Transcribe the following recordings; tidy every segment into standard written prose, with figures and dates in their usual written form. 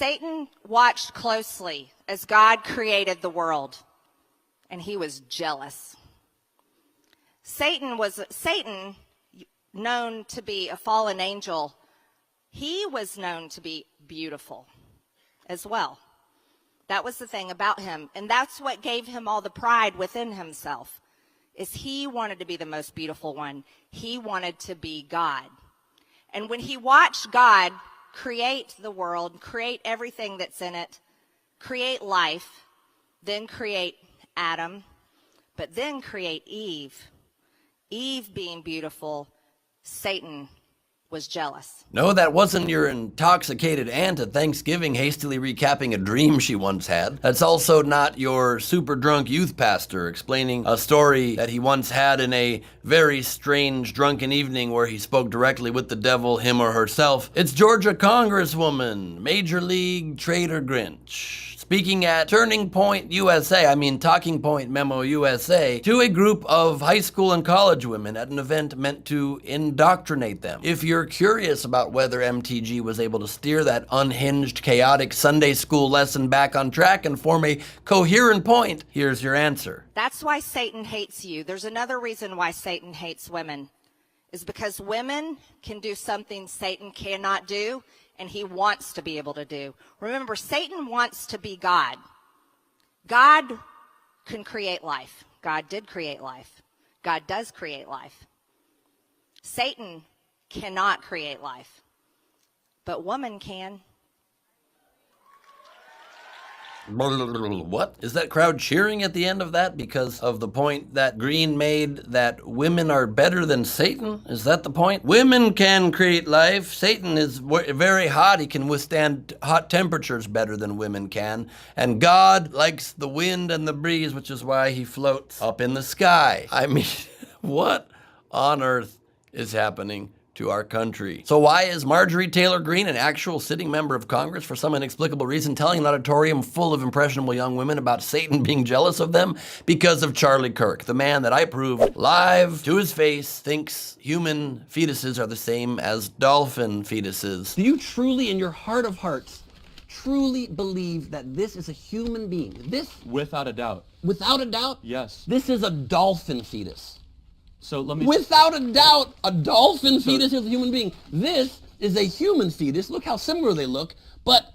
Satan watched closely as God created the world, and he was jealous. Satan, known to be a fallen angel, he was known to be beautiful as well. That was the thing about him, and that's what gave him all the pride within himself, is he wanted to be the most beautiful one. He wanted to be God. And when he watched God create the world, create everything that's in it, create life, then create Adam, but then create Eve, Eve being beautiful, Satan was jealous. No, that wasn't your intoxicated aunt at Thanksgiving hastily recapping a dream she once had. That's also not your super drunk youth pastor explaining a story that he once had in a very strange drunken evening where he spoke directly with the devil, him or herself. It's Georgia Congresswoman, Major League Trader Grinch, speaking at Talking Point Memo USA, to a group of high school and college women at an event meant to indoctrinate them. If you're curious about whether MTG was able to steer that unhinged, chaotic Sunday school lesson back on track and form a coherent point, here's your answer. That's why Satan hates you. There's another reason why Satan hates women, is because women can do something Satan cannot do, and he wants to be able to do. Remember, Satan wants to be God. God can create life. God did create life. God does create life. Satan cannot create life, but woman can. What? Is that crowd cheering at the end of that because of the point that Greene made that women are better than Satan? Is that the point? Women can create life. Satan is very hot. He can withstand hot temperatures better than women can. And God likes the wind and the breeze, which is why he floats up in the sky. I mean, what on earth is happening to our country? So why is Marjorie Taylor Greene, an actual sitting member of Congress, for some inexplicable reason telling an auditorium full of impressionable young women about Satan being jealous of them? Because of Charlie Kirk, the man that I proved live to his face thinks human fetuses are the same as dolphin fetuses. Do you truly, in your heart of hearts, truly believe that this is a human being? This? Without a doubt. Without a doubt? Yes. This is a dolphin fetus. So let me... Without a doubt, a dolphin fetus is a human being. This is a human fetus. Look how similar they look, but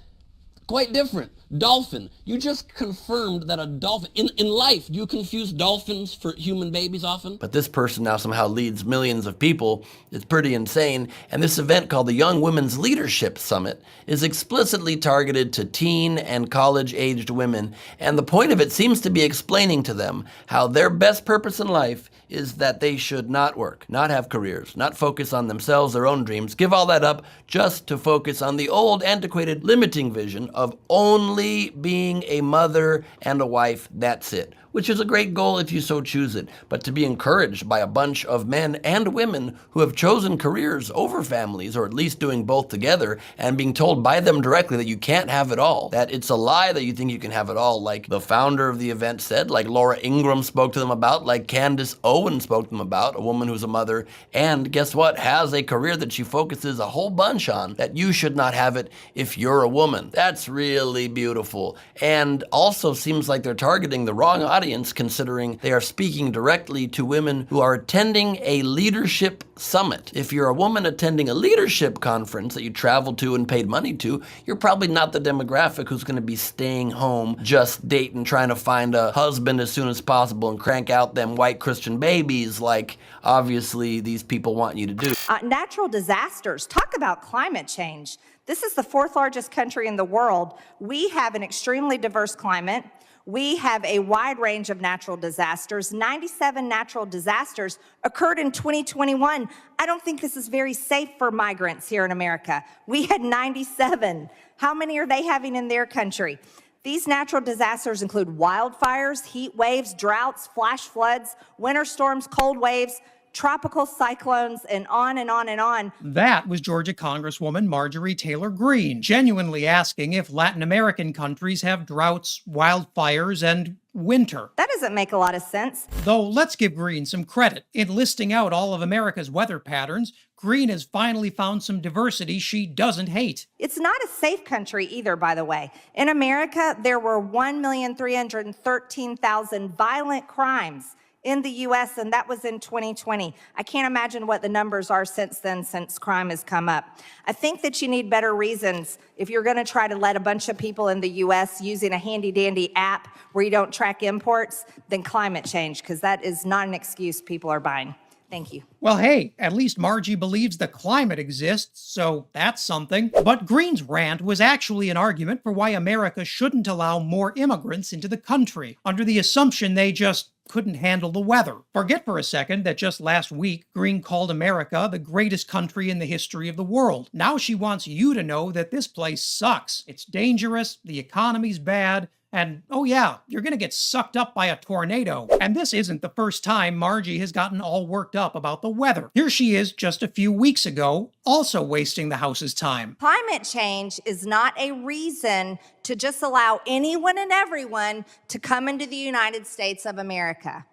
quite different. Dolphin. You just confirmed that a dolphin... In life, do you confuse dolphins for human babies often? But this person now somehow leads millions of people. It's pretty insane. And this event called the Young Women's Leadership Summit is explicitly targeted to teen and college-aged women. And the point of it seems to be explaining to them how their best purpose in life is that they should not work, not have careers, not focus on themselves, their own dreams, give all that up just to focus on the old, antiquated, limiting vision of only being a mother and a wife, that's it. Which is a great goal if you so choose it, but to be encouraged by a bunch of men and women who have chosen careers over families, or at least doing both together, and being told by them directly that you can't have it all, that it's a lie that you think you can have it all, like the founder of the event said, like Laura Ingraham spoke to them about, like Candace Owen spoke to them about, a woman who's a mother, and guess what, has a career that she focuses a whole bunch on, that you should not have it if you're a woman. That's really beautiful, and also seems like they're targeting the wrong audience, considering they are speaking directly to women who are attending a leadership summit. If you're a woman attending a leadership conference that you traveled to and paid money to, you're probably not the demographic who's going to be staying home, just dating, trying to find a husband as soon as possible and crank out them white Christian babies like obviously these people want you to do. Natural disasters. Talk about climate change. This is the 4th largest country in the world. We have an extremely diverse climate. We have a wide range of natural disasters. 97 natural disasters occurred in 2021. I don't think this is very safe for migrants here in America. We had 97. How many are they having in their country? These natural disasters include wildfires, heat waves, droughts, flash floods, winter storms, cold waves, tropical cyclones, and on and on and on. That was Georgia Congresswoman Marjorie Taylor Greene, genuinely asking if Latin American countries have droughts, wildfires, and winter. That doesn't make a lot of sense. Though let's give Greene some credit. In listing out all of America's weather patterns, Greene has finally found some diversity she doesn't hate. It's not a safe country either, by the way. In America, there were 1,313,000 violent crimes in the U.S., and that was in 2020. I can't imagine what the numbers are since then, since crime has come up. I think that you need better reasons if you're going to try to let a bunch of people in the U.S. using a handy-dandy app where you don't track imports than climate change, because that is not an excuse people are buying. Thank you. Well, hey, at least Margie believes the climate exists, so that's something. But Greene's rant was actually an argument for why America shouldn't allow more immigrants into the country, under the assumption they just couldn't handle the weather. Forget for a second that just last week, Greene called America the greatest country in the history of the world. Now she wants you to know that this place sucks. It's dangerous, the economy's bad, and, oh yeah, you're gonna get sucked up by a tornado. And this isn't the first time Margie has gotten all worked up about the weather. Here she is just a few weeks ago, also wasting the House's time. Climate change is not a reason to just allow anyone and everyone to come into the United States of America.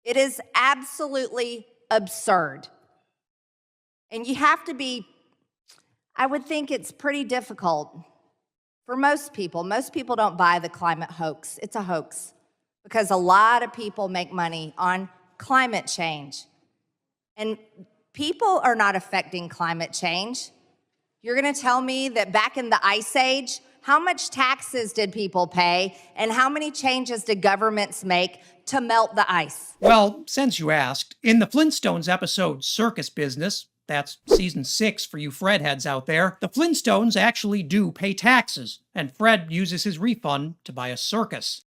It is absolutely absurd. And you have to be, I would think it's pretty difficult for most people. Most people don't buy the climate hoax. It's a hoax because a lot of people make money on climate change. And people are not affecting climate change. You're going to tell me that back in the Ice Age, how much taxes did people pay and how many changes did governments make to melt the ice? Well, since you asked, in the Flintstones episode Circus Business, that's season 6 for you Fred heads out there, the Flintstones actually do pay taxes, and Fred uses his refund to buy a circus.